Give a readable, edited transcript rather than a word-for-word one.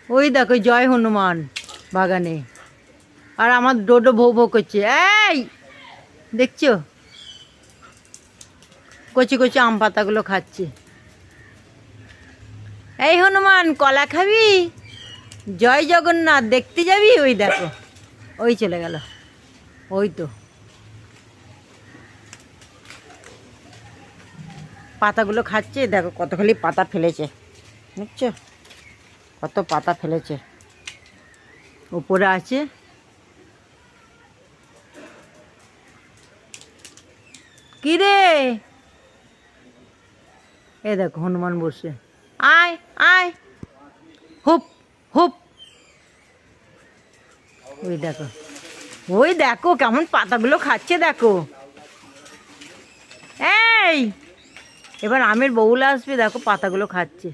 ওই দেখো জয় হনুমান বাগানে, আর আমার ডোডো ভৌ ভৌ করছে। এই দেখছো, কচি কচি আম পাতাগুলো খাচ্ছে। এই হনুমান কলা খাবি? জয় জগন্নাথ দেখতে যাবি? ওই দেখো, ওই চলে গেল, ওই তো পাতাগুলো খাচ্ছে। দেখো কতখানি পাতা ফেলেছে, বুঝছো? কত পাতা ফেলেছে, উপরে আছে। কি রে, এ দেখো হনুমান বসে, আয় আয়, হুপ হুপ। ওই দেখো, ওই দেখো কেমন পাতাগুলো খাচ্ছে দেখো। এই এবার আমের বউলা আসবে, দেখো পাতাগুলো খাচ্ছে।